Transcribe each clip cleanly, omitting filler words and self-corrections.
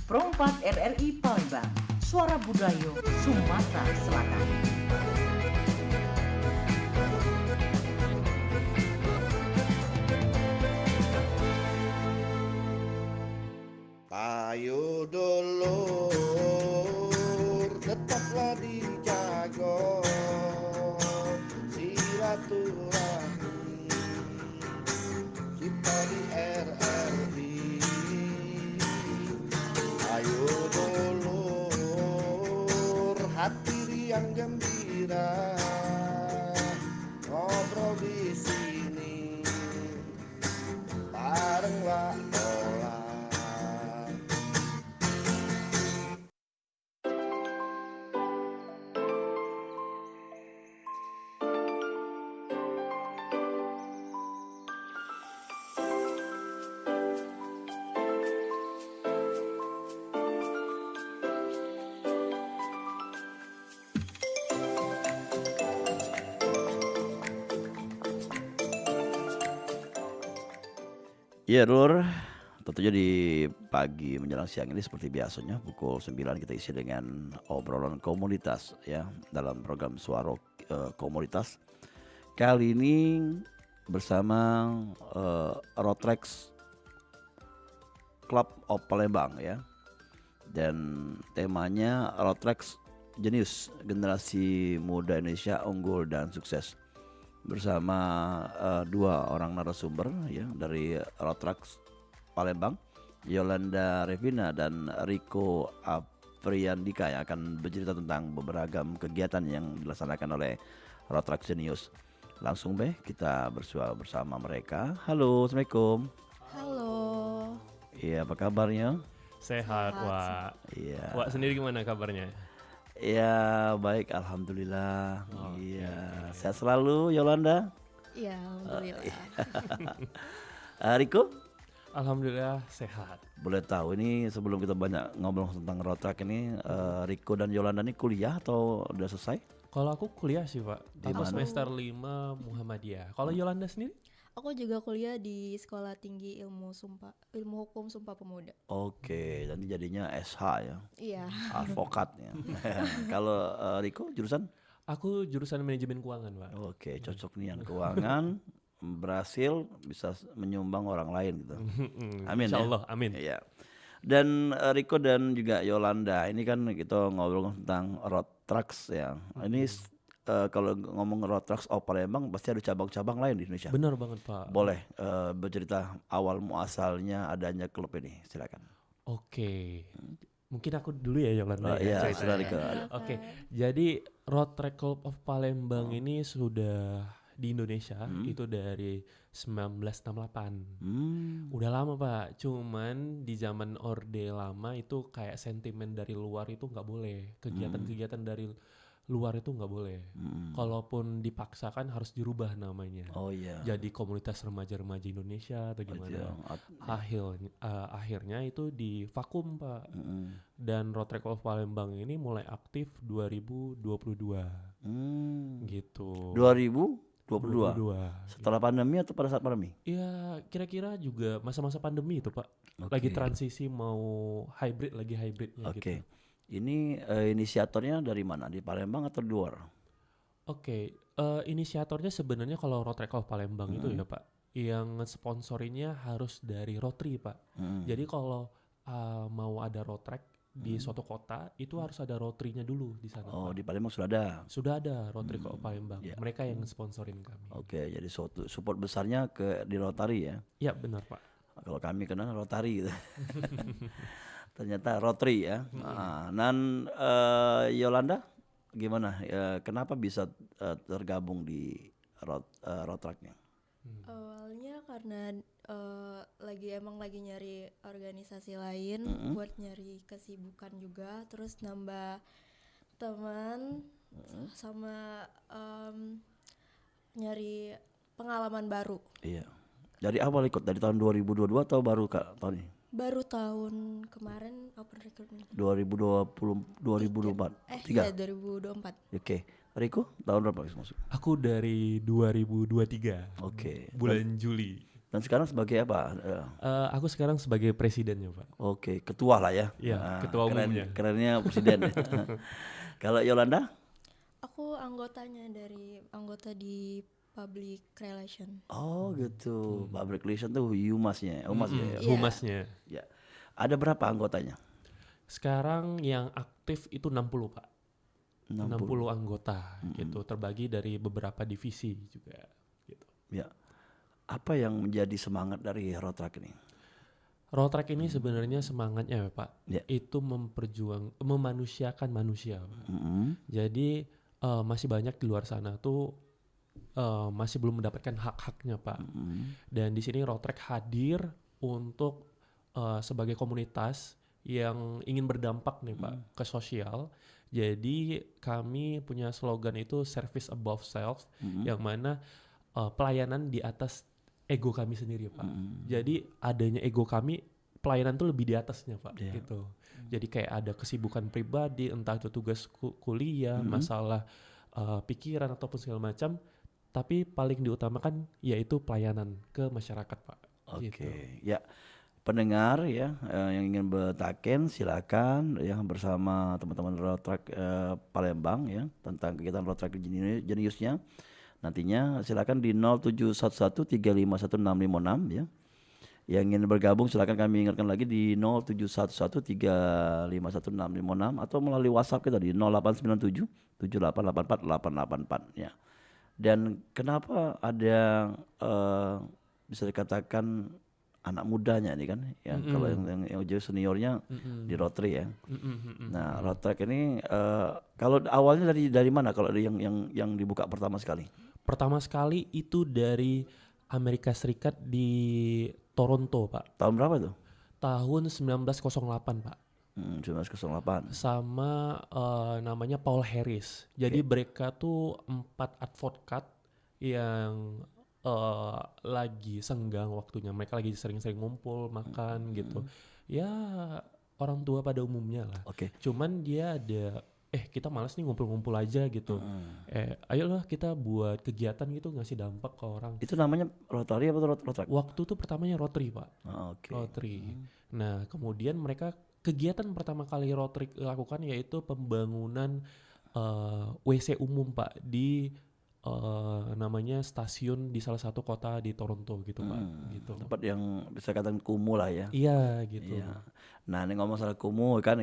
Perempat RRI Palembang, Suara Budaya Sumatera Selatan. Ayo dulur, tetaplah dijaga silaturahmi kita di RRI. Ayo dulur, hati riang gembira, ngobrol di sini bareng lah olah. Iya Lur, tentunya di pagi menjelang siang ini seperti biasanya pukul 9 kita isi dengan obrolan komunitas ya dalam program Suara Komunitas. Kali ini bersama Rotrax Club of Palembang ya. Dan temanya Rotrax Jenius, generasi muda Indonesia unggul dan sukses. Bersama dua orang narasumber ya dari Rotrax Palembang, Yolanda Revina dan Riko Apriandika yang akan bercerita tentang beberapa kegiatan yang dilaksanakan oleh Rotrax Genius. Langsung kita bersua bersama mereka. Halo, Assalamualaikum. Halo. Iya, apa kabarnya? Sehat, Wak. Iya. Wak sendiri gimana kabarnya? Ya baik, alhamdulillah. Oke. Iya, sehat selalu Yolanda. Iya, alhamdulillah. Riko, Alhamdulillah sehat. boleh tahu ini sebelum kita banyak ngobrol tentang Rotrax ini, Riko dan Yolanda ini kuliah atau udah selesai? Kalau aku kuliah sih, Pak. Di Aku mana? semester 5 Muhammadiyah. Kalau Yolanda sendiri? Aku juga kuliah di Sekolah Tinggi Ilmu Hukum Sumpah Pemuda. Oke, nanti jadinya SH ya, Iya. advokat ya. Kalau Riko jurusan? Aku jurusan manajemen keuangan, Pak. Oke, cocok nih yang keuangan, berhasil bisa menyumbang orang lain gitu. Amin Insya ya. Allah, amin. Iya. Dan Riko dan juga Yolanda ini kan kita ngobrol tentang Rotrax ya. Ini kalau ngomong Rotrax of Palembang pasti ada cabang-cabang lain di Indonesia. Benar banget, Pak. Boleh bercerita awal muasalnya adanya klub ini, silakan. Oke. Mungkin aku dulu ya Yolanda. Iya, ceritanya. sudah Riko. Oke, jadi Rotrax Club of Palembang ini sudah di Indonesia itu dari 1968. Udah lama Pak, cuman di zaman Orde Lama itu kayak sentimen dari luar itu nggak boleh, kegiatan-kegiatan dari luar itu nggak boleh. Kalaupun dipaksakan harus dirubah namanya. Oh iya. Jadi komunitas remaja-remaja Indonesia atau gimana. Akhirnya itu di vakum Pak. Dan Rotrax of Palembang ini mulai aktif 2022 gitu. 2022. 22. Setelah pandemi atau pada saat pandemi? Iya, kira-kira juga masa-masa pandemi itu Pak. Lagi transisi mau lagi hybridnya Oke. gitu. Ini inisiatornya dari mana? Di Palembang atau di luar? Oke, inisiatornya sebenarnya kalau Rotrax of Palembang itu ya Pak, yang sponsorinya harus dari Rotary Pak. Jadi kalau mau ada Rotrax di suatu kota itu harus ada Rotary-nya dulu di sana. Oh, Pak. di Palembang sudah ada. Sudah ada Rotrax of Palembang. Ya. Mereka yang sponsorin kami. Oke, jadi support besarnya di Rotary ya. Ya benar Pak. Kalau kami kenal Rotary gitu. Ternyata Rotary ya. Dan Yolanda gimana? Kenapa bisa tergabung di Rotrax-nya? Awalnya karena lagi nyari organisasi lain buat nyari kesibukan juga, terus nambah teman sama nyari pengalaman baru. Iya. Dari awal ikut dari tahun 2022 atau baru tahun ini? Baru tahun kemarin open recruitment. 2024. Iya 2024. Oke. Riko tahun berapa masuk? Aku dari 2023. Oke. Bulan Juli. Dan sekarang sebagai apa? Aku sekarang sebagai presidennya Pak. Oke, ketua lah ya. Iya, ketua umumnya. Kerennya presiden. Kalau Yolanda? Aku anggota di public relation. Oh gitu, public relation tuh humasnya, ya. Iya. Humasnya. Ya. Ada berapa anggotanya? Sekarang yang aktif itu 60 Pak. 60 anggota gitu, terbagi dari beberapa divisi juga gitu. Ya. Apa yang menjadi semangat dari Rotrak ini? Rotrak ini sebenarnya semangatnya Pak, Ya. itu memanusiakan manusia Pak. Jadi masih banyak di luar sana tuh masih belum mendapatkan hak-haknya Pak. Dan di sini Rotrak hadir untuk sebagai komunitas yang ingin berdampak nih Pak ke sosial. Jadi kami punya slogan itu service above self, yang mana pelayanan di atas ego kami sendiri Pak. Jadi adanya ego kami, pelayanan tuh lebih di atasnya Pak gitu. Jadi kayak ada kesibukan pribadi, entah itu tugas kuliah, masalah pikiran ataupun segala macam, tapi paling diutamakan yaitu pelayanan ke masyarakat Pak. Oke, Gitu. ya. Pendengar ya yang ingin bertaken silakan yang bersama teman-teman Rotrak Palembang ya tentang kegiatan Rotrak Jeniusnya. Nantinya silakan di 0711351656 ya. Yang ingin bergabung silakan kami ingatkan lagi di 0711351656 atau melalui WhatsApp kita di 0897 7884 884 ya. Dan kenapa ada bisa dikatakan anak mudanya ini kan ya, kalau yang jauh seniornya di Rotary ya. Nah, Rotrak ini kalau awalnya dari mana kalau yang dibuka pertama sekali? Pertama sekali itu dari Amerika Serikat di Toronto Pak. Tahun berapa tuh? Tahun 1908 Pak. 1908. Sama namanya Paul Harris. Jadi mereka tuh 4 advokat yang lagi senggang waktunya. Mereka lagi sering-sering ngumpul, makan gitu. Ya orang tua pada umumnya lah. Oke. Cuman dia ada kita malas nih ngumpul-ngumpul aja gitu. Ayolah kita buat kegiatan gitu, ngasih dampak ke orang. Itu namanya Rotary apa Rotrak? Waktu itu pertamanya Rotary Pak. Oke. Rotary. Nah kemudian mereka kegiatan pertama kali Rotary lakukan yaitu pembangunan WC umum Pak di namanya stasiun di salah satu kota di Toronto gitu Pak. Gitu. Tempat yang bisa katakan kumuh lah ya. Iya gitu. Iya. Nah ini ngomong soal kumuh kan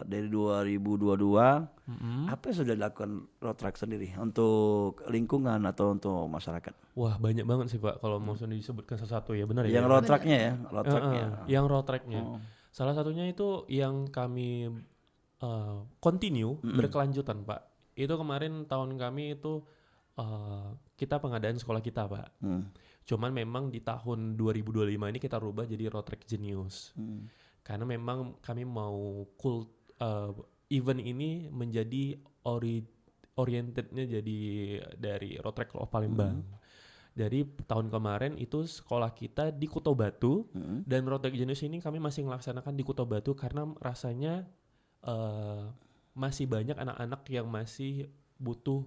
dari 2022 apa yang sudah dilakukan Rotrak sendiri untuk lingkungan atau untuk masyarakat? Wah banyak banget sih Pak kalau mau disebutkan satu ya benar ya. Yang Rotraknya ya, Rotraknya. Yang Rotraknya. Salah satunya itu yang kami continue berkelanjutan Pak. Itu kemarin tahun kami itu kita pengadaan sekolah kita Pak. Cuman memang di tahun 2025 ini kita rubah jadi Rotrak Genius. Karena memang kami mau event ini menjadi orientednya jadi dari Rotrak of Palembang. Dari tahun kemarin itu sekolah kita di Kuto Batu dan Rotrak Genius ini kami masih melaksanakan di Kuto Batu karena rasanya masih banyak anak-anak yang masih butuh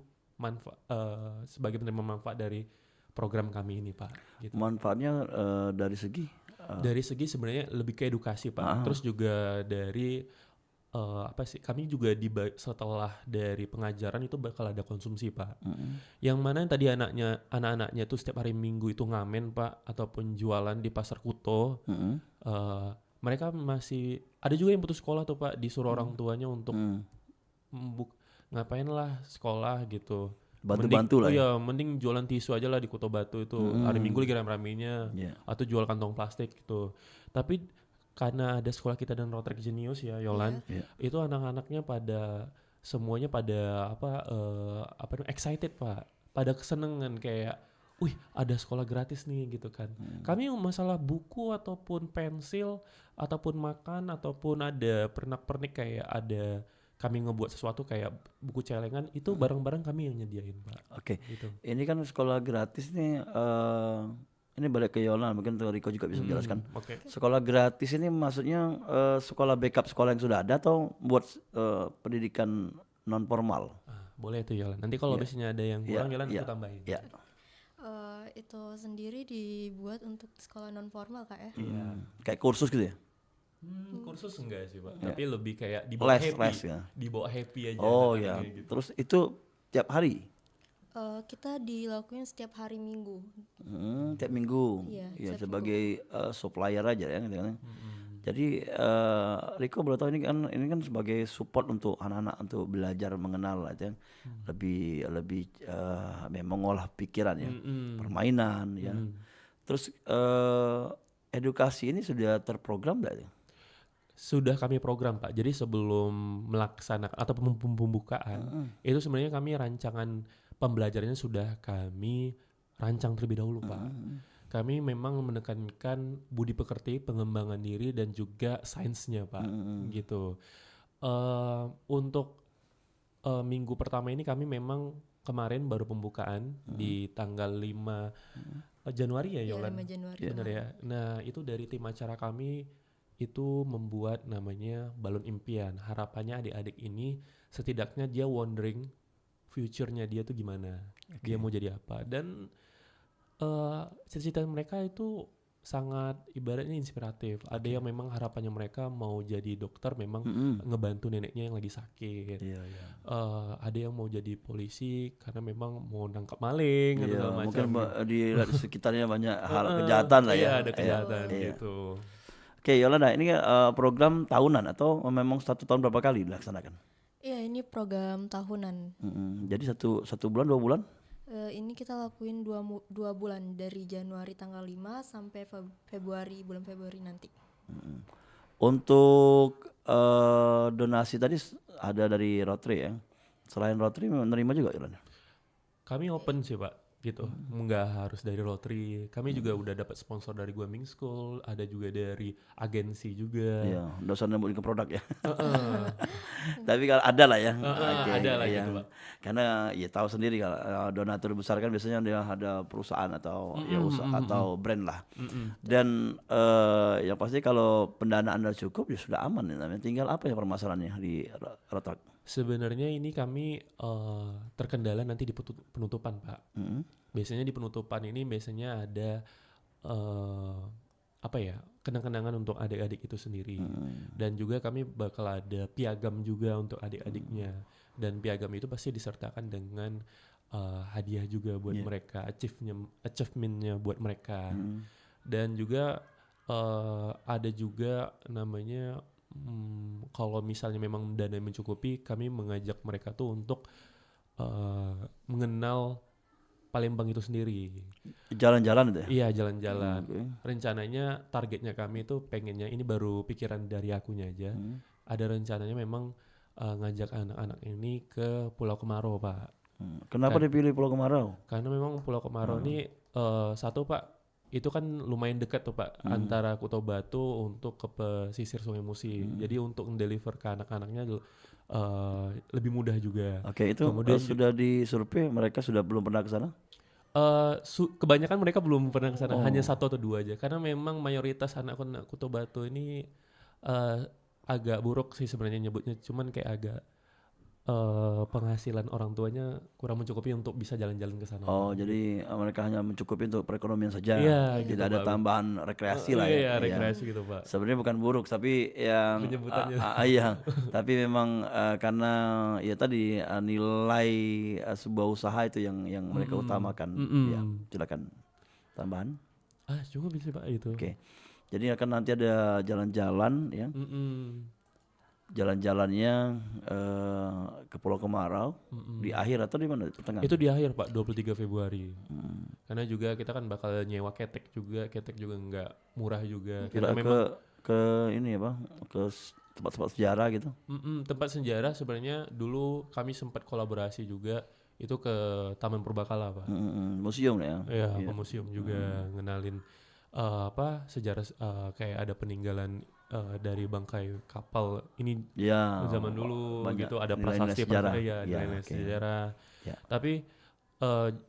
sebagai penerima manfaat dari program kami ini Pak. Gitu. Manfaatnya dari segi? Dari segi sebenarnya lebih ke edukasi Pak. Terus juga dari kami juga setelah dari pengajaran itu bakal ada konsumsi Pak. Yang mana tadi anak-anaknya tuh setiap hari Minggu itu ngamen Pak ataupun jualan di pasar Kuto. Mereka masih ada juga yang putus sekolah tuh Pak, disuruh orang tuanya untuk ngapain lah sekolah gitu. Bantu-bantu lah ya. Iya, mending jualan tisu aja lah di Kuto Batu itu. Hari Minggu lagi rame-ramenya. Atau jual kantong plastik gitu. Tapi karena ada sekolah kita dan Rotrak Genius ya Yolan, itu anak-anaknya semuanya pada excited Pak. Pada kesenangan kayak wih ada sekolah gratis nih gitu kan. Kami masalah buku ataupun pensil ataupun makan ataupun ada pernak-pernik kayak ada kami ngebuat sesuatu kayak buku celengan itu barang-barang kami yang nyediain Pak. Oke. Gitu. Ini kan sekolah gratis nih. Ini balik ke Yolan, mungkin Riko juga bisa menjelaskan. Sekolah gratis ini maksudnya sekolah backup sekolah yang sudah ada atau buat pendidikan non formal? Boleh itu Yolan. Nanti kalau biasanya ada yang kurang Yolan aku tambahin. itu sendiri dibuat untuk sekolah non formal Kak ya. Iya. Kayak kursus gitu ya? Kursus enggak sih Pak, Ya. tapi lebih kayak dibawa Les, happy, les ya. dibawa happy aja. Oh anak-anaknya ya. gitu. Terus itu tiap hari? Kita dilakuin setiap hari Minggu. Tiap minggu. Iya, Ya setiap sebagai supplier aja ya gitu kan. Jadi Riko boleh tahu ini kan sebagai support untuk anak-anak untuk belajar mengenal gitu ya. Lebih mengolah pikiran ya. Permainan ya. Terus edukasi ini sudah terprogram enggak ya? Sudah kami program Pak. Jadi sebelum melaksanakan atau pembukaan itu sebenarnya kami rancangan pembelajarannya sudah kami rancang terlebih dahulu Pak. Kami memang menekankan budi pekerti, pengembangan diri dan juga sainsnya Pak. Gitu. Untuk minggu pertama ini kami memang kemarin baru pembukaan di tanggal 5 Januari ya Iya, Yolan? 5 Januari. Benar ya. Nah itu dari tim acara kami itu membuat namanya balon impian. Harapannya adik-adik ini setidaknya dia wondering future-nya dia tuh gimana, dia mau jadi apa. Dan cita-cita mereka itu sangat ibaratnya inspiratif. Ada yang memang harapannya mereka mau jadi dokter, memang ngebantu neneknya yang lagi sakit. Iya, iya. Ada yang mau jadi polisi karena memang mau nangkap maling atau Iya, segala mungkin macam. di sekitarnya banyak hal kejahatan lah ya. Iya, ada kejahatan Iya. gitu. Oke, Yolanda, ini program tahunan atau memang 1 tahun berapa kali dilaksanakan? Iya, ini program tahunan. Jadi satu bulan, 2 bulan? Ini kita lakuin 2 bulan dari Januari tanggal 5 sampai bulan Februari nanti. Untuk donasi tadi ada dari Rotary ya. Selain Rotary menerima juga Yolanda? Kami open sih Pak, gitu. Nggak harus dari Rotary. Kami juga udah dapat sponsor dari Guaming School, ada juga dari agensi juga. Iya, nggak usah nyebutin ke produk ya. Tapi kalau ada lah ya. Oke, ada lah iya. gitu Pak. Karena ya tahu sendiri kalau donatur besar kan biasanya dia ada perusahaan atau ya usaha atau brand lah. Dan yang pasti kalau pendanaan sudah cukup ya sudah aman ya. Tinggal apa ya permasalahannya di Rotary? Sebenarnya ini kami terkendala nanti di penutupan Pak. Biasanya di penutupan ini biasanya ada apa ya, kenang-kenangan untuk adik-adik itu sendiri. Dan juga kami bakal ada piagam juga untuk adik-adiknya. Dan piagam itu pasti disertakan dengan hadiah juga buat mereka, achievementnya buat mereka. Dan juga ada juga namanya kalau misalnya memang dana mencukupi, kami mengajak mereka tuh untuk mengenal Palembang itu sendiri. Jalan-jalan itu ya? Iya, jalan-jalan. Oke. Rencananya targetnya kami tuh pengennya, ini baru pikiran dari akunya aja. Ada rencananya memang ngajak anak-anak ini ke Pulau Kemarau Pak. Kenapa dipilih Pulau Kemarau? Karena memang Pulau Kemarau ini satu Pak, itu kan lumayan dekat tuh Pak antara Kuto Batu untuk ke pesisir Sungai Musi. Jadi untuk deliver ke anak-anaknya lebih mudah juga. Oke, itu Kemudian sudah disurvei, mereka sudah belum pernah ke sana? Kebanyakan mereka belum pernah ke sana, hanya 1 atau 2 aja. Karena memang mayoritas anak-anak Kuto Batu ini agak buruk sih sebenarnya nyebutnya, cuman kayak agak penghasilan orang tuanya kurang mencukupi untuk bisa jalan-jalan ke sana. Oh, jadi mereka hanya mencukupi untuk perekonomian saja. Iya, Tidak gitu, ada Pak. tambahan rekreasi lah ya. Iya, rekreasi gitu Pak. Sebenarnya bukan buruk, tapi yang Penyebutannya. iya, tapi memang karena ya tadi nilai sebuah usaha itu yang mereka utamakan. Ya, silakan tambahan. Cukup bisa Pak itu. Oke. Jadi akan nanti ada jalan-jalan ya. Jalan-jalannya ke Pulau Kemarau di akhir atau di mana? Pertengahan? Itu di akhir Pak, 23 Februari. Karena juga kita kan bakal nyewa ketek juga nggak murah juga. Kira Karena memang ke ini apa? Ke tempat-tempat sejarah gitu. tempat sejarah sebenarnya dulu kami sempat kolaborasi juga itu ke Taman Purbakala Pak. Museum ya. Iya, ke museum juga ngenalin sejarah kayak ada peninggalan dari bangkai kapal ini Ya. zaman dulu banyak gitu, ada nilai-nilai prasasti sejarah. ya, Ya, nilai oke. sejarah. Ya. Tapi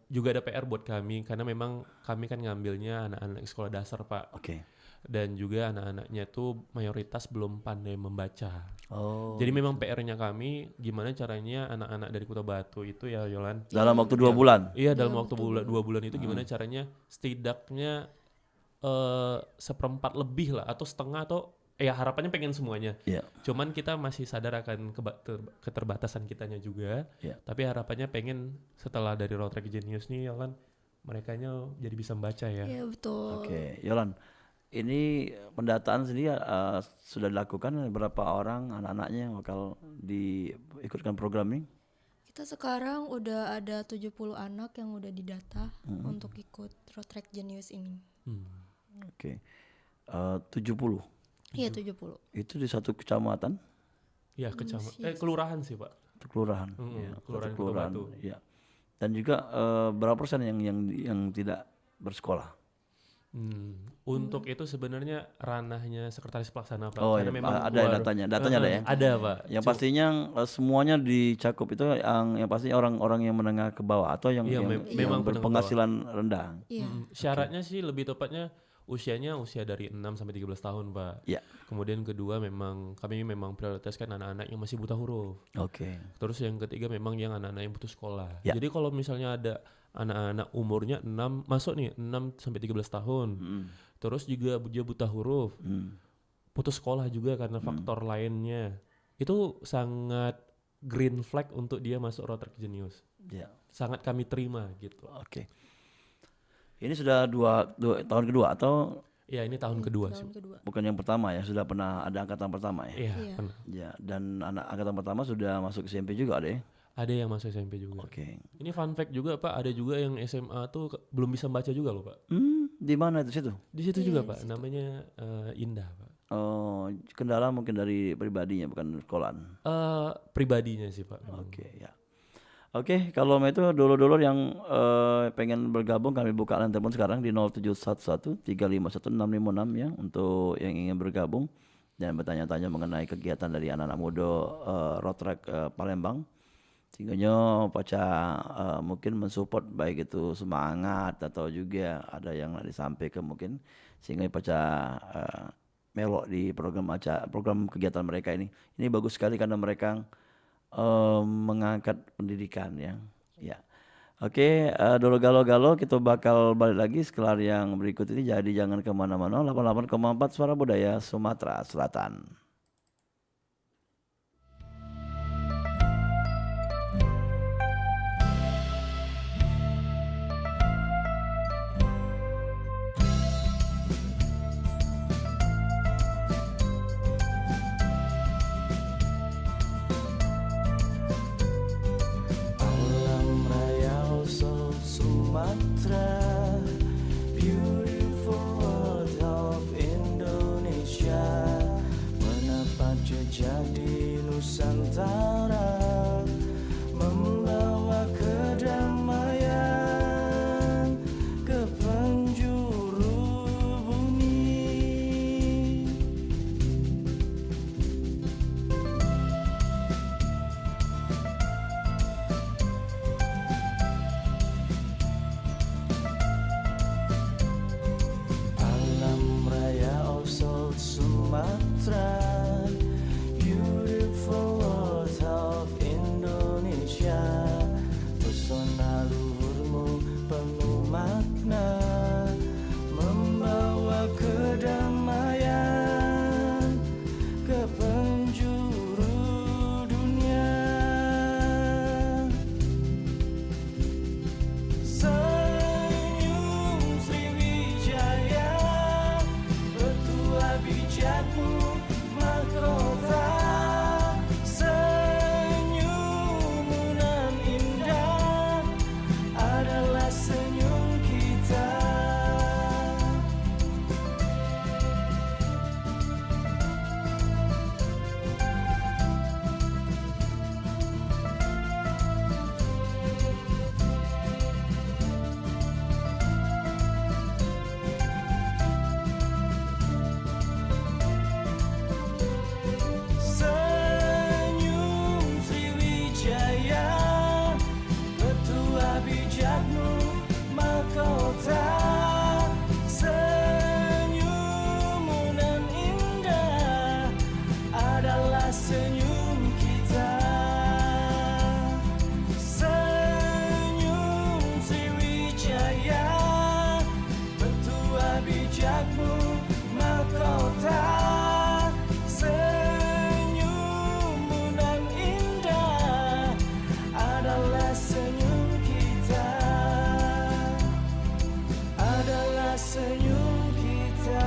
juga ada PR buat kami karena memang kami kan ngambilnya anak-anak sekolah dasar Pak. Oke. dan juga anak-anaknya tuh mayoritas belum pandai membaca. Oh. Jadi memang PR-nya kami gimana caranya anak-anak dari Kota Batu itu ya Yolan. Dalam waktu 2 bulan. Iya dalam Dalam waktu waktu 2 bulan itu gimana caranya setidaknya seperempat lebih lah atau setengah atau ya harapannya pengen semuanya. Iya. Cuman kita masih sadar akan keterbatasan kitanya juga. Iya. Tapi harapannya pengen setelah dari Road Track Genius nih Yolan merekanya jadi bisa membaca ya. Iya betul. Oke, Yolan. Ini pendataan sendiri sudah dilakukan berapa orang anak-anaknya yang bakal diikutkan program ini? Kita sekarang udah ada 70 anak yang udah didata untuk ikut Road Track Genius ini. Oke. 70. Iya 70. Itu di satu kecamatan? Ya kelurahan sih Pak. Itu kelurahan. Ya, kelurahan satu Kota Batu. Ya. Dan juga berapa persen yang tidak bersekolah? Untuk itu sebenarnya ranahnya sekretaris pelaksana Pak. Oh Karena ya, memang ada ya datanya ada ya. Ada Pak. Yang pastinya semuanya dicakup itu yang pasti orang-orang yang menengah ke bawah atau yang, Iya, yang memang berpenghasilan rendah. Iya. Syaratnya sih lebih tepatnya usianya usia dari 6 sampai 13 tahun Pak. Ya. Kemudian kedua kami memang prioritaskan anak-anak yang masih buta huruf. Oke. Terus yang ketiga memang yang anak-anak yang putus sekolah. Ya. Jadi kalau misalnya ada anak-anak umurnya 6 masuk nih 6 sampai 13 tahun. Terus juga dia buta huruf. Putus sekolah juga karena faktor lainnya. Itu sangat green flag untuk dia masuk Road Track Genius. Ya. Sangat kami terima gitu. Oke. Ini sudah dua tahun kedua atau Ya ini tahun kedua sih. Tahun kedua. bukan yang pertama ya? Sudah pernah ada angkatan pertama ya? Iya, Iya. pernah. Ya. Dan anak angkatan pertama sudah masuk SMP juga ada ya? Ada yang masuk SMP juga. Oke. Ini fun fact juga Pak, ada juga yang SMA tuh belum bisa baca juga loh Pak. Di mana itu situ? Di situ Iya, juga di Pak, situ. namanya Indah Pak. Oh, kendala mungkin dari pribadinya bukan sekolahan. Pribadinya sih Pak. memang. Oke, ya. Oke, kalau itu dulur-dulur yang pengen bergabung kami buka line telepon sekarang di 0711 351 656 ya untuk yang ingin bergabung dan bertanya-tanya mengenai kegiatan dari anak-anak muda Road Track Palembang. Sehingga Paca mungkin mensupport baik itu semangat atau juga ada yang disampaikan mungkin sehingga Paca melok di program kegiatan mereka ini. Ini bagus sekali karena mereka mengangkat pendidikan ya. Ya. Oke, dulu galo-galo kita bakal balik lagi setelah yang berikut ini. Jadi jangan kemana-mana. 88,4 Suara Budaya Sumatera Selatan. Alam Raya Osok Sumatera, beautiful world of Indonesia, menapak jejak di Nusantara, membawa kedamaian ke penjuru bumi. Alam Raya Osok Sumatera, beautiful world of senyum kita, senyum Sriwijaya, petua bijakmu mahkota, senyummu nan indah adalah senyum kita, adalah senyum kita.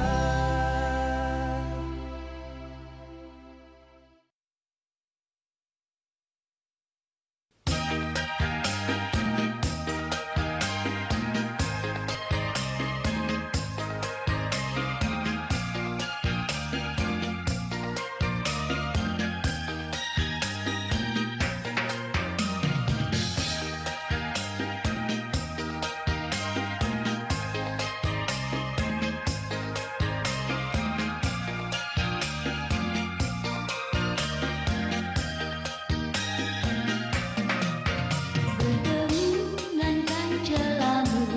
Dengan kanca lamu,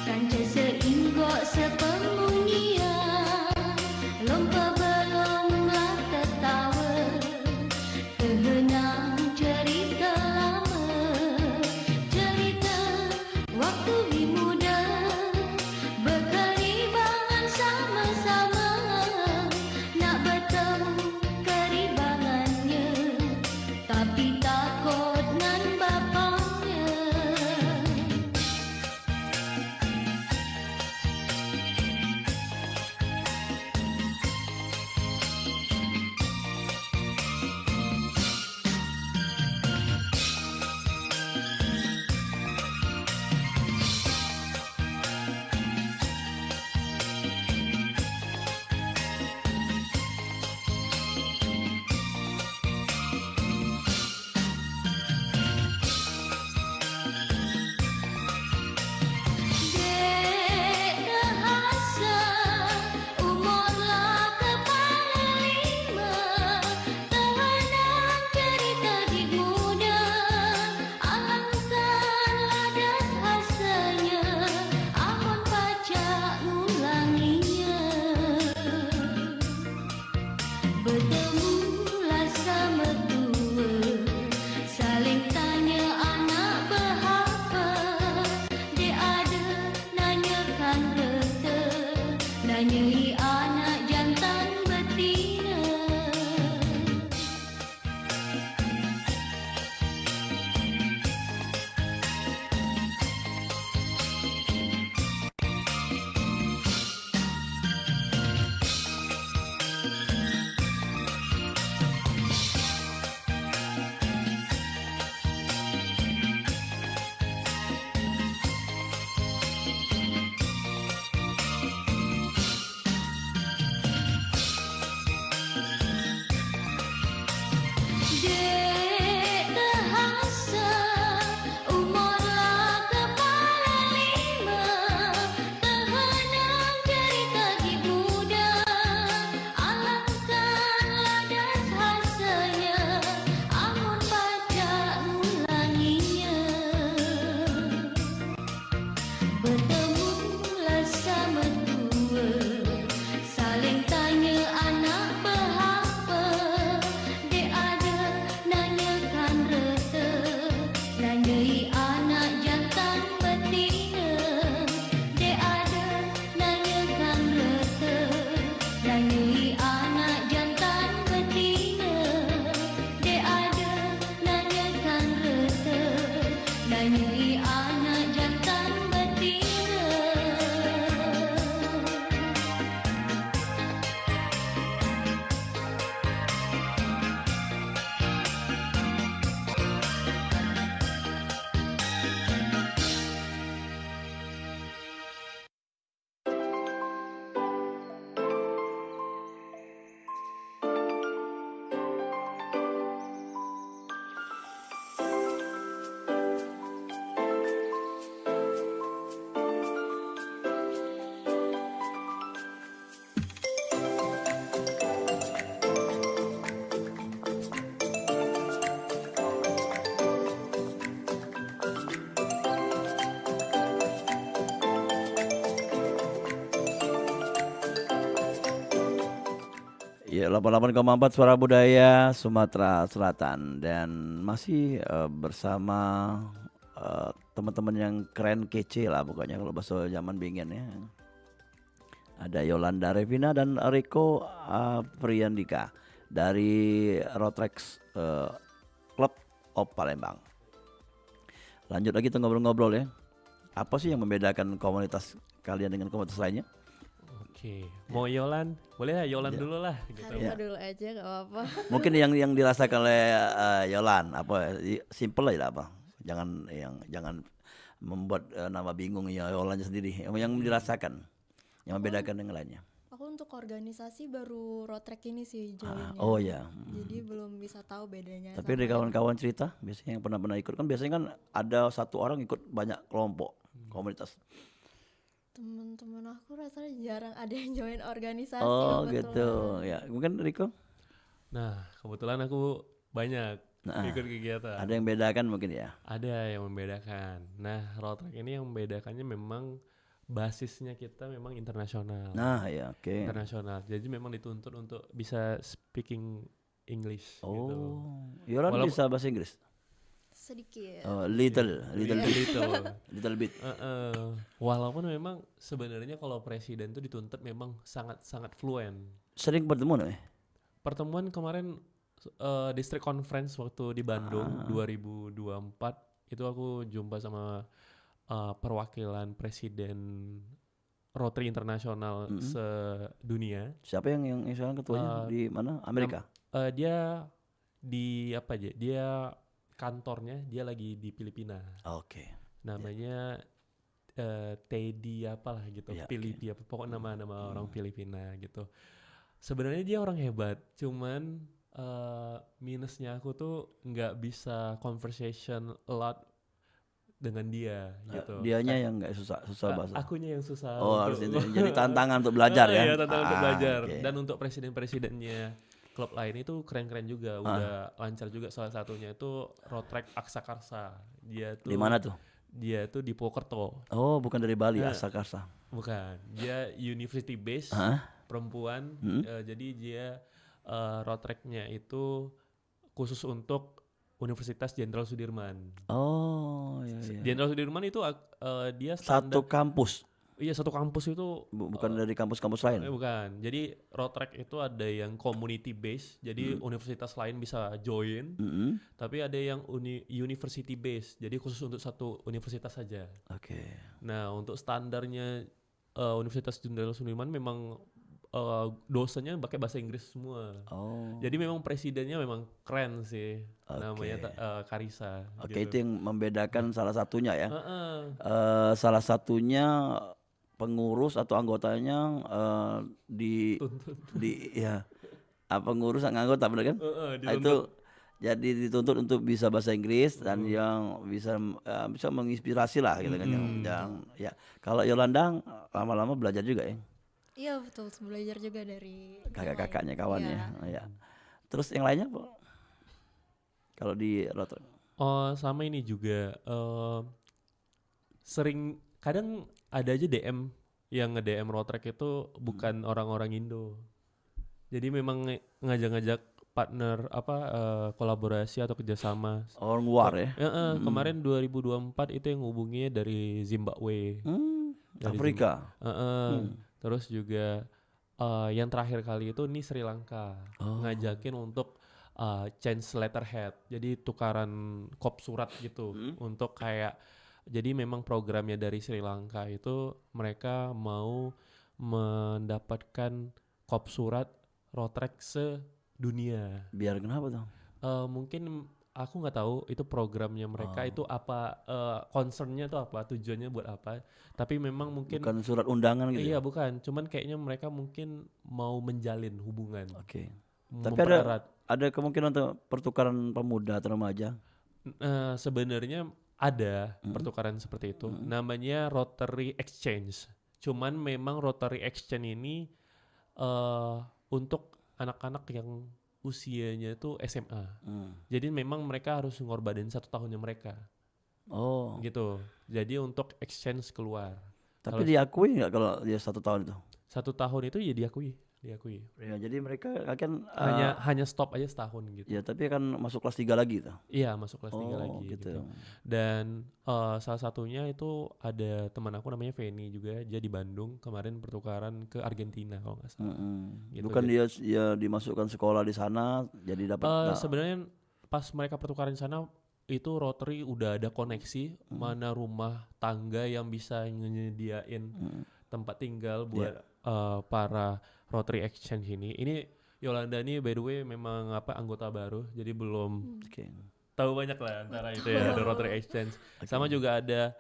kanca seinggok sepemunian, lomba belumlah tertawa, terhenang cerita lama, cerita waktu muda, berkeribangan sama-sama, nak bertemu keribangannya, tapi takut nan bapaknya. 88,4 Suara Budaya Sumatera Selatan dan masih bersama teman-teman yang keren kece lah pokoknya kalau bahasa zaman bingen ya. Ada Yolanda Revina dan Riko Priyandika dari Rotrex Club of Palembang. Lanjut lagi kita ngobrol-ngobrol ya. Apa sih yang membedakan komunitas kalian dengan komunitas lainnya? Oke, mau Yolan? Boleh lah Yolan dulu lah gitu. Harisa dulu aja gak apa-apa. Mungkin yang dirasakan oleh Yolan apa simple aja lah apa. Jangan membuat nama bingung ya Yolannya sendiri. Yang dirasakan, yang membedakan dengan lainnya. Aku untuk organisasi baru Rotrek ini sih joinnya. Oh ya. Jadi belum bisa tahu bedanya. Tapi dari kawan-kawan cerita, biasanya yang pernah ikut kan biasanya kan ada satu orang ikut banyak kelompok komunitas. Temen-temen aku rasanya jarang ada yang join organisasi. Oh kebetulan. gitu ya. Mungkin Riko Nah, kebetulan aku banyak ikut kegiatan. ada yang bedakan mungkin ya. Ada yang membedakan. Nah, Rotrek ini yang membedakannya memang basisnya kita memang internasional. Nah ya oke. Internasional. Jadi memang dituntut untuk bisa speaking English gitu. Oh, Yolan bisa bahasa Inggris? Sedikit. Oh, little bit. Walaupun memang sebenarnya kalau presiden itu dituntut memang sangat fluent. Sering bertemu nih? Pertemuan kemarin district conference waktu di Bandung 2024 itu aku jumpa sama perwakilan presiden Rotary Internasional sedunia. Siapa yang sekarang ketuanya di mana? Amerika? Dia di apa aja? Dia kantornya dia lagi di Filipina. Oke. Namanya Teddy apalah gitu. Ya, Filipi apa pokoknya nama orang Filipina gitu. Sebenarnya dia orang hebat, cuman minusnya aku tuh nggak bisa conversation a lot dengan dia gitu. Dianya yang nggak susah bahasa. Akunya yang susah. Oh harus jadi tantangan untuk belajar ya. Iya, tantangan untuk belajar. Oke. Dan untuk presiden-presidennya klub lain itu keren-keren juga, udah lancar juga. Salah satunya itu Rotrek Aksakarsa. Dia tuh Di mana tuh? Dia tuh di Purwokerto. Oh bukan dari Bali, Asakarsa. Bukan. Dia university based, perempuan. Jadi dia Rotreknya itu khusus untuk Universitas Jenderal Sudirman. Oh iya. Jenderal Sudirman itu dia Satu kampus. Iya, satu kampus itu Bukan dari kampus-kampus lain. bukan. Jadi Rotrek itu ada yang community based, jadi universitas lain bisa join. Tapi ada yang university based, jadi khusus untuk satu universitas saja. Oke. Nah, untuk standarnya Universitas Jenderal Sudirman memang dosennya pakai bahasa Inggris semua. Oh. Jadi memang presidennya memang keren sih. Namanya Karisa. Oke, gitu. itu yang membedakan salah satunya ya. Salah satunya pengurus atau anggotanya pengurus sama anggota benar kan? Itu jadi dituntut untuk bisa bahasa Inggris dan yang bisa menginspirasi lah gitu kan yang ya. Kalau Yolanda lama-lama belajar juga ya. Iya betul, belajar juga dari Kakak-kakaknya kawannya. Ya. Terus yang lainnya Bu? Kalau di Rotrek? Oh, sama ini juga sering kadang ada aja DM yang nge-DM Rotrek itu bukan orang-orang Indo. Jadi memang ngajak-ngajak partner kolaborasi atau kerjasama. Orang luar ya? Kemarin 2024 itu yang hubunginya dari Zimbabwe. Dari Afrika. Terus juga yang terakhir kali itu nih Sri Lanka ngajakin untuk change letterhead, jadi tukaran kop surat gitu untuk kayak jadi memang programnya dari Sri Lanka itu mereka mau mendapatkan kop surat Rotrek sedunia. Biar kenapa tuh? Mungkin aku nggak tahu itu programnya mereka itu apa, concernnya tuh apa, tujuannya buat apa. Tapi memang mungkin bukan surat undangan gitu. Iya bukan, cuman kayaknya mereka mungkin mau menjalin hubungan. Oke. Tapi ada kemungkinan untuk pertukaran pemuda atau remaja? Sebenarnya ada pertukaran seperti itu. Namanya Rotary Exchange. Cuman memang Rotary Exchange ini untuk anak-anak yang usianya itu SMA. Jadi memang mereka harus ngorbanin 1 tahunnya mereka. Oh. Gitu. Jadi untuk exchange keluar. Tapi diakui nggak kalau dia 1 tahun itu? 1 tahun itu ya diakui diakui. Ya, jadi mereka akan Hanya stop aja setahun gitu. ya tapi akan masuk kelas 3 lagi tuh. Iya, masuk kelas 3 Oh, lagi gitu. gitu. Dan salah satunya itu ada teman aku namanya Feni juga, dia di Bandung kemarin pertukaran ke Argentina kalau nggak salah. Gitu, Bukan dia dimasukkan sekolah di sana jadi dapat Sebenarnya pas mereka pertukaran di sana itu Rotary udah ada koneksi mana rumah tangga yang bisa nyediain tempat tinggal buat para Rotary Exchange ini. Ini Yolanda ini by the way memang anggota baru, jadi belum Oke. tahu banyak lah antara itu ya, ada Rotary Exchange. Sama juga ada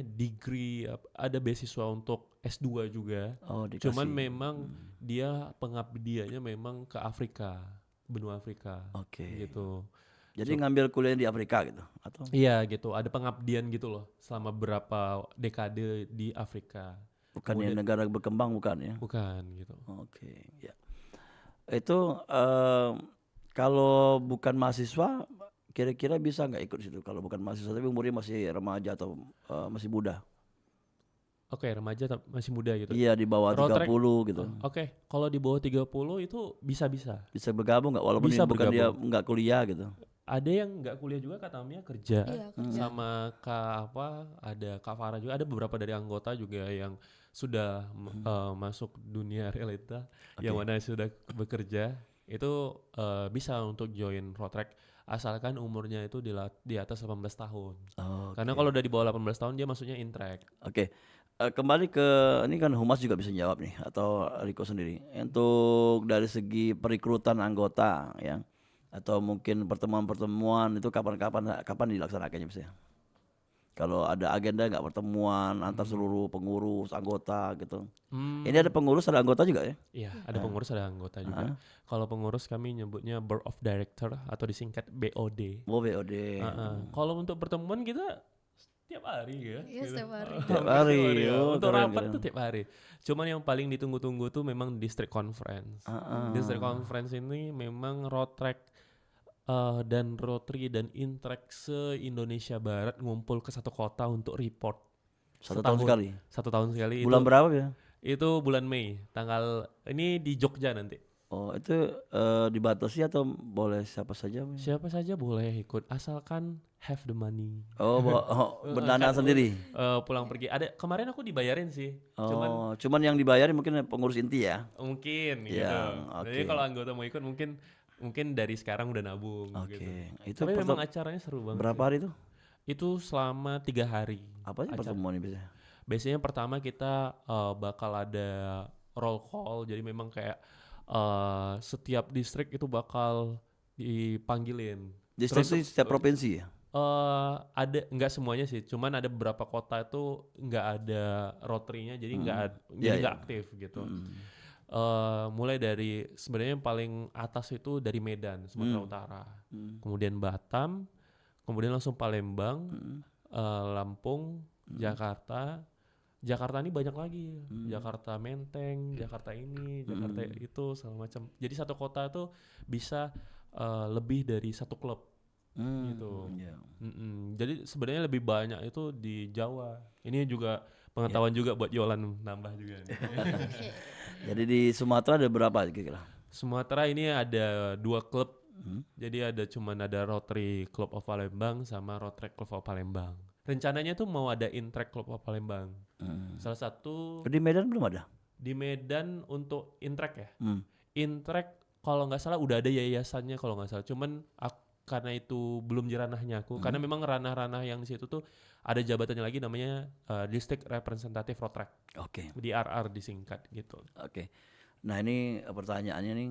degree, ada beasiswa untuk S2 juga. Oh, dikasih. Cuman memang dia pengabdiannya memang ke Afrika, benua Afrika. Oke. Gitu. Jadi ngambil kuliah di Afrika gitu atau? Iya gitu, ada pengabdian gitu loh selama berapa dekade di Afrika. Bukan yang negara berkembang bukan ya? Bukan gitu. Oke, ya. Itu kalau bukan mahasiswa kira-kira bisa nggak ikut situ? Kalau bukan mahasiswa tapi umurnya masih remaja atau masih muda? Oke, remaja masih muda gitu. Iya, di bawah Rotary- 30 gitu. Oke, kalau di bawah 30 itu bisa. Bisa bergabung nggak walaupun Bisa ini bukan dia bergabung. nggak kuliah gitu? Ada yang nggak kuliah juga, Kak Tamia kerja. Iya, kerja. Sama ada Kak Farah juga, ada beberapa dari anggota juga yang sudah masuk dunia realita, yang mana sudah bekerja. Itu bisa untuk join Rotrek asalkan umurnya itu di atas 18 tahun. Karena kalau udah di bawah 18 tahun dia masuknya intrek. Oke. Kembali ke ini kan Humas juga bisa jawab nih atau Riko sendiri. Untuk dari segi perekrutan anggota ya atau mungkin pertemuan-pertemuan itu kapan dilaksanakannya biasanya? Kalau ada agenda nggak pertemuan antar seluruh pengurus anggota gitu? Ini ada pengurus ada anggota juga ya? Iya, ada pengurus, ada anggota juga. Kalau pengurus kami nyebutnya Board of Director atau disingkat BOD. Oh, BOD. Kalau untuk pertemuan kita tiap hari ya. Iya, setiap hari. Tiap hari, ya. oh, Untuk keren, rapat keren. tuh tiap hari. Cuman yang paling ditunggu-tunggu tuh memang District Conference. District Conference ini memang Rotrek dan Rotary dan Intrek se-Indonesia Barat ngumpul ke satu kota untuk report. Satu tahun sekali. Satu tahun sekali. Bulan berapa ya? Itu bulan Mei. Ini di Jogja nanti. Oh, itu dibatasi atau boleh siapa saja? Siapa saja boleh ikut asalkan have the money. Oh, berdana sendiri. Pulang pergi. Ada kemarin aku dibayarin sih. Cuman yang dibayar mungkin pengurus inti ya. Mungkin gitu. Ya, Jadi oke. kalau anggota mau ikut mungkin dari sekarang udah nabung gitu. Oke. Itu Tapi memang acaranya seru banget. berapa sih. hari itu? Itu selama 3 hari. Apa sih pertemuan ini biasanya? Biasanya pertama kita bakal ada roll call. Jadi memang kayak setiap distrik itu bakal dipanggilin. Distrik Terus, itu setiap provinsi ya? ada nggak semuanya sih, cuman ada beberapa kota itu nggak ada Rotary-nya, jadi nggak aktif gitu. Mulai dari sebenarnya yang paling atas itu dari Medan, Sumatera Utara, kemudian Batam, kemudian langsung Palembang, Lampung, Jakarta. Jakarta ini banyak lagi, Jakarta Menteng, Jakarta ini, Jakarta itu segala macam. Jadi satu kota tuh bisa lebih dari satu klub. Gitu. Iya. Jadi sebenarnya lebih banyak itu di Jawa. Ini juga pengetahuan juga buat Yolan nambah juga. Nih. Jadi di Sumatera ada berapa kira-kira? Sumatera ini ada 2 klub. Jadi ada Rotary Club of Palembang sama Rotary Club of Palembang. Rencananya tuh mau ada Intrek Club of Palembang. Salah satu Di Medan belum ada? di Medan untuk Intrek ya. Intrek kalau nggak salah udah ada yayasannya kalau nggak salah. Cuman karena itu belum di ranahnya aku. Karena memang ranah-ranah yang di situ tuh ada jabatannya lagi namanya District Representative Rotrek. Oke. DRR disingkat gitu. Oke. Nah ini pertanyaannya nih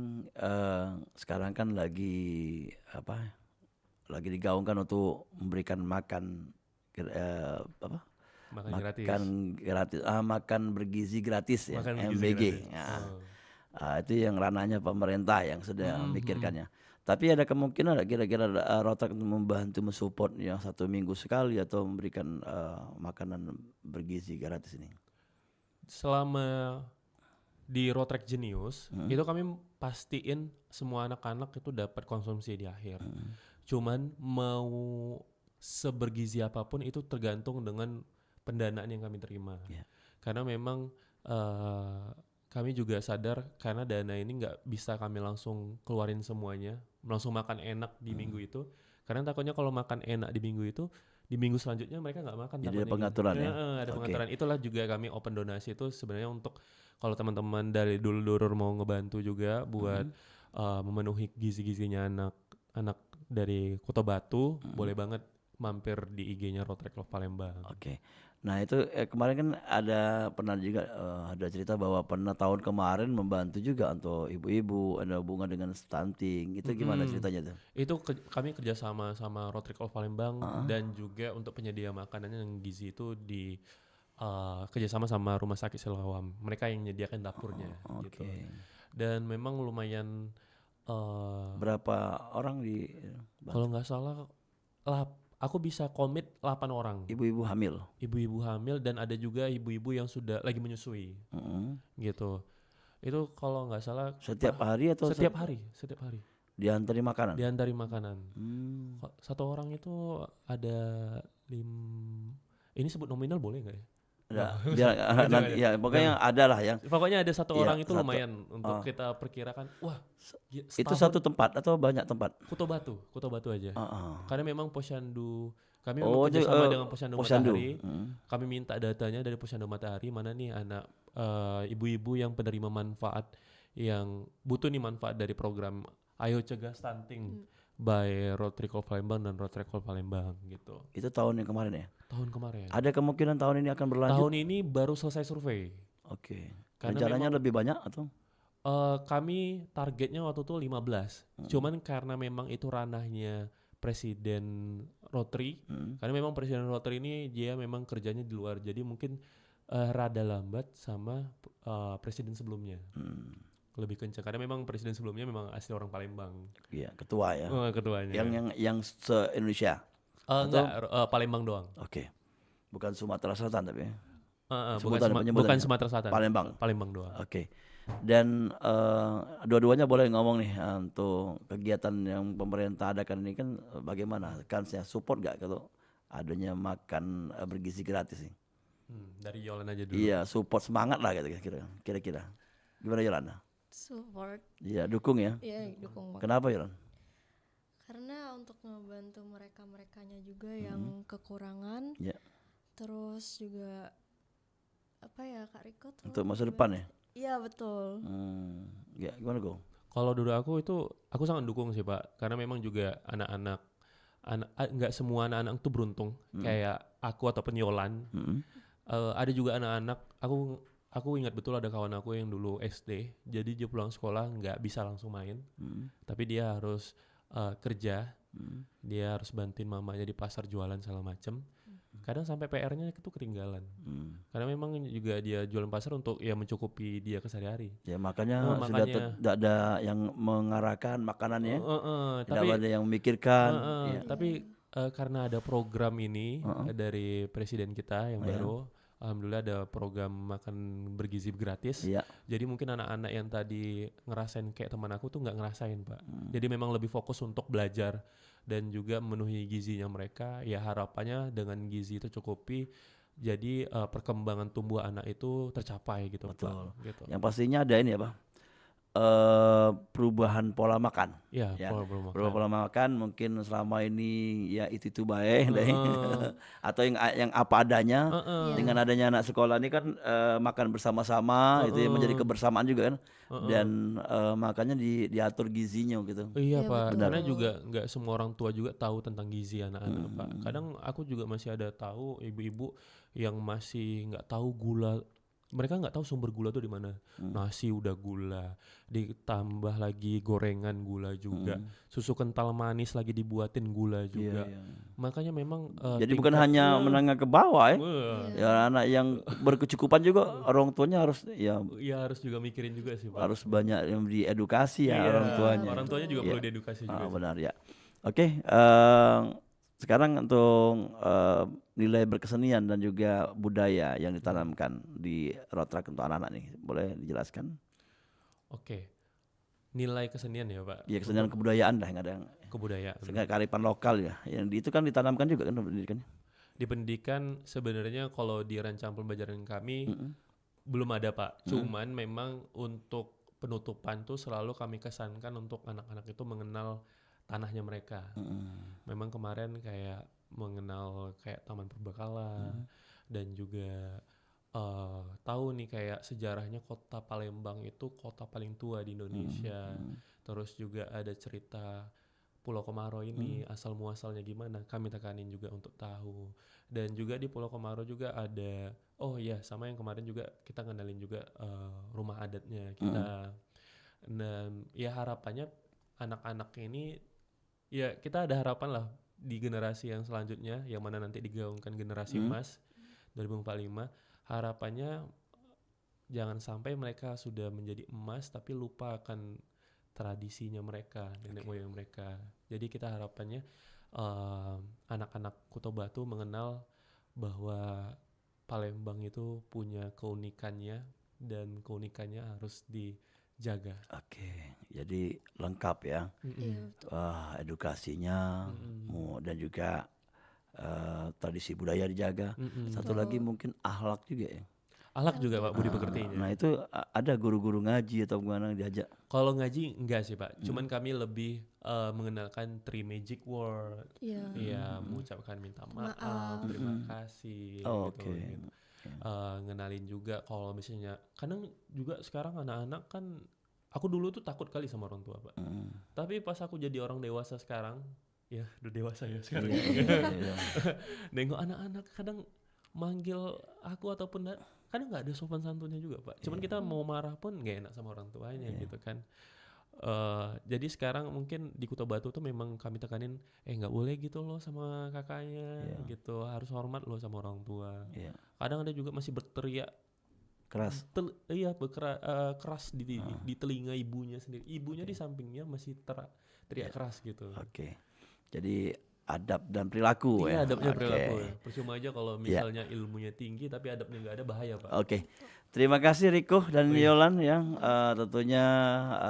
sekarang kan lagi digaungkan untuk memberikan makan Makan gratis. makan bergizi gratis ya, Makan bergizi MBG. gratis. Nah, itu yang ranahnya pemerintah yang sedang memikirkannya. Tapi ada kemungkinan kira-kira Rotrek membantu mensupport yang 1 minggu sekali atau memberikan makanan bergizi gratis ini? Selama di Rotrek Genius itu kami pastiin semua anak-anak itu dapat konsumsi di akhir. Cuman mau sebergizi apapun itu tergantung dengan pendanaan yang kami terima. Karena memang kami juga sadar karena dana ini nggak bisa kami langsung keluarin semuanya, langsung makan enak di minggu itu. Karena takutnya kalau makan enak di minggu itu, di minggu selanjutnya mereka nggak makan. Jadi ada takutnya pengaturan gitu. ya? Ada Oke. pengaturan. Itulah juga kami open donasi itu sebenarnya untuk kalau teman-teman dari dulur mau ngebantu juga buat memenuhi gizi-gizinya anak-anak dari Kota Batu, boleh banget mampir di IG-nya Rotary Club Palembang. Oke. Nah itu kemarin kan pernah juga ada cerita bahwa pernah tahun kemarin membantu juga untuk ibu-ibu ada hubungan dengan stunting. Itu gimana ceritanya tuh? Itu kami kerjasama sama Rotary Club Palembang dan juga untuk penyedia makanan yang gizi itu di kerjasama sama Rumah Sakit Silawam. Mereka yang menyediakan dapurnya gitu. Oke. Dan memang lumayan Berapa orang di kalau nggak salah aku bisa komit 8 orang. ibu-ibu hamil? Ibu-ibu hamil dan ada juga ibu-ibu yang sudah lagi menyusui gitu. Itu kalau nggak salah Setiap hari atau setiap hari diantari makanan? diantari makanan. Satu orang itu ada ini sebut nominal boleh nggak ya? Biar nanti ya pokoknya ada lah yang Pokoknya ada satu Iya, orang itu satu. lumayan untuk kita perkirakan. Wah, itu setahun satu tempat atau banyak tempat? Kuto Batu aja. Karena memang Posyandu kami Oh, memang itu, kerjasama dengan Posyandu Posyandu. Matahari. Kami minta datanya dari Posyandu Matahari mana nih anak ibu-ibu yang penerima manfaat yang butuh nih manfaat dari program Ayo Cegah Stunting by Rotary Club Palembang dan Rotary Club Palembang gitu. Itu tahun yang kemarin ya? Tahun kemarin. Ada kemungkinan tahun ini akan berlanjut? Tahun ini baru selesai survei. Oke. Karena Rencananya memang- lebih banyak atau? Kami targetnya waktu itu 15. Cuman karena memang itu ranahnya Presiden Rotary, karena memang Presiden Rotary ini dia memang kerjanya di luar, jadi mungkin rada lambat sama Presiden sebelumnya. Lebih kencang karena memang Presiden sebelumnya memang asli orang Palembang. Iya, ketua ya. Ketuanya. Yang se-Indonesia. Enggak, Palembang doang. Oke. Bukan Sumatera Selatan tapi ya. Bukan penyebutannya. Sumatera Selatan. Palembang. doang. Oke. Dan dua-duanya boleh ngomong nih untuk kegiatan yang pemerintah adakan ini kan bagaimana kansnya support gak kalau adanya makan bergizi gratis nih? Dari Yolan aja dulu. Iya, support semangat lah gitu kira-kira. Gimana Yolanda? Support, Iya, dukung ya. ya dukung banget. Kenapa Yolan? Karena untuk ngebantu mereka-merekanya juga yang kekurangan. Ya. Terus juga apa ya Kak Riko tuh? Untuk masa depan ya? Iya betul. Ya, gimana Go? Kalau dulu aku sangat dukung sih Pak, karena memang juga anak-anak nggak semua anak-anak tuh beruntung kayak aku ataupun Yolan. Ada juga anak-anak aku ingat betul ada kawan aku yang dulu SD, jadi dia pulang sekolah nggak bisa langsung main, tapi dia harus kerja, dia harus bantuin mamanya di pasar jualan segala macem. Kadang sampai PR-nya itu ketinggalan, karena memang juga dia jualan pasar untuk ya mencukupi dia kesehari-hari. Ya makanya sudah makanya. tidak ada yang mengarahkan makanannya, tidak Tapi ada yang memikirkan. Ya. tapi karena ada program ini dari presiden kita yang baru, alhamdulillah ada program makan bergizi gratis. Iya. Jadi mungkin anak-anak yang tadi ngerasain kayak teman aku tuh nggak ngerasain Pak. Jadi memang lebih fokus untuk belajar dan juga memenuhi gizinya mereka. Ya harapannya dengan gizi itu cukupi, jadi perkembangan tumbuh anak itu tercapai gitu. Betul. Pak. Gitu. Yang pastinya ada ini apa? Perubahan pola makan. Ya, Ya, pola Perubahan pola makan mungkin selama ini ya itu baik deh. Atau yang apa adanya. Dengan adanya anak sekolah ini kan makan bersama-sama itu ya menjadi kebersamaan juga kan. Dan makanya diatur gizinya gitu. Iya Iya, Pak, betul. karena juga nggak semua orang tua juga tahu tentang gizi anak-anak Pak. Kadang aku juga masih ada tahu ibu-ibu yang masih nggak tahu gula. Mereka nggak tahu sumber gula tuh di mana. Nasi udah gula, ditambah lagi gorengan gula juga, susu kental manis lagi dibuatin gula juga. Iya. Makanya memang Jadi bukan hanya menengah ke bawah ya. Wah, Ya anak yang berkecukupan juga orang tuanya harus ya ya harus juga mikirin juga sih Pak. harus banyak yang diedukasi ya Iya, orang tuanya. Orang tuanya juga Iya. perlu diedukasi juga. sih. Benar ya. Oke, sekarang untuk nilai berkesenian dan juga budaya yang ditanamkan di Rotrak untuk anak-anak nih, boleh dijelaskan? Oke, nilai kesenian ya Pak. Ya kesenian kebudayaan lah yang ada, Kebudayaan. sehingga kearifan lokal ya, yang itu kan ditanamkan juga kan pendidikannya. Di pendidikan sebenarnya kalau di rancang pembelajaran kami belum ada Pak. Cuman memang untuk penutupan tuh selalu kami kesankan untuk anak-anak itu mengenal tanahnya mereka. Memang kemarin kayak mengenal kayak taman perbakalan dan juga tahu nih kayak sejarahnya kota Palembang itu kota paling tua di Indonesia. Terus juga ada cerita Pulau Komaro ini asal muasalnya gimana, kami tekanin juga untuk tahu. Dan juga di Pulau Komaro juga ada, oh ya sama yang kemarin juga kita ngenalin juga rumah adatnya kita. Dan ya harapannya anak-anak ini, ya kita ada harapan lah di generasi yang selanjutnya, yang mana nanti digaungkan generasi emas 2045. Harapannya jangan sampai mereka sudah menjadi emas tapi lupa akan tradisinya mereka, nenek moyang mereka. Jadi kita harapannya anak-anak Kuto Batu mengenal bahwa Palembang itu punya keunikannya dan keunikannya harus dijaga. Oke, jadi lengkap ya. Iya, betul. Wah, edukasinya dan juga tradisi budaya dijaga. Satu lagi mungkin akhlak juga ya. Akhlak juga Pak budi pekertinya. Nah itu ada guru-guru ngaji atau gimana diajak? Kalau ngaji enggak sih Pak, cuman kami lebih mengenalkan three magic word. Iya, mengucapkan minta maaf, terima kasih gitu. Gitu. Ngenalin juga kalau misalnya kadang juga sekarang anak-anak kan, aku dulu tuh takut kali sama orang tua Pak. Tapi pas aku jadi orang dewasa sekarang, ya udah dewasa ya sekarang. Nengok anak-anak kadang manggil aku ataupun kadang nggak ada sopan santunnya juga Pak. Cuman kita mau marah pun nggak enak sama orang tuanya gitu kan. Jadi sekarang mungkin di Kuto Batu tuh memang kami tekanin, nggak boleh gitu loh sama kakaknya gitu, harus hormat loh sama orang tua. Kadang ada juga masih berteriak Keras. keras di telinga ibunya sendiri. Ibunya di sampingnya masih teriak keras gitu. Oke. Jadi adab dan perilaku ya. Iya, adabnya perilaku ya. Percuma aja kalau misalnya ilmunya tinggi tapi adabnya nggak ada, bahaya Pak. Oke. Terima kasih Riko dan Yolan yang tentunya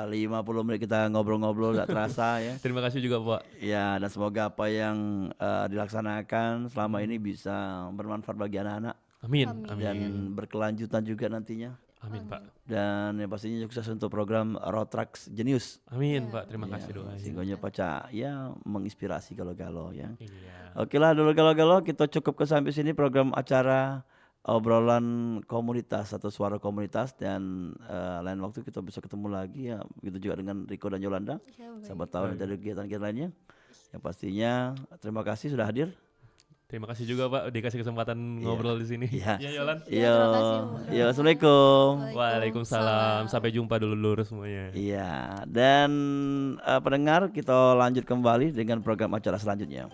50 menit kita ngobrol-ngobrol gak terasa ya. Terima kasih juga Pak. Ya, dan semoga apa yang dilaksanakan selama ini bisa bermanfaat bagi anak-anak. Amin. Dan berkelanjutan juga nantinya. Amin Pak. Dan yang pastinya sukses untuk program Road Trucks Genius. Amin Pak. Terima kasih doanya. Sehingga Paca ya menginspirasi galau-galau ya. Iya. Oke lah dulu galau-galau, kita cukup sampai sini program acara obrolan komunitas atau suara komunitas, dan lain waktu kita bisa ketemu lagi ya, begitu juga dengan Riko dan Yolanda. Sahabat tahu nanti ada kegiatan-kegiatan lainnya. Yang pastinya terima kasih sudah hadir. Terima kasih juga Pak dikasih kesempatan ngobrol di sini. Iya. Ya Yolan. Iya, assalamualaikum. Waalaikumsalam. Sampai jumpa dulu semuanya. Iya, dan pendengar kita lanjut kembali dengan program acara selanjutnya.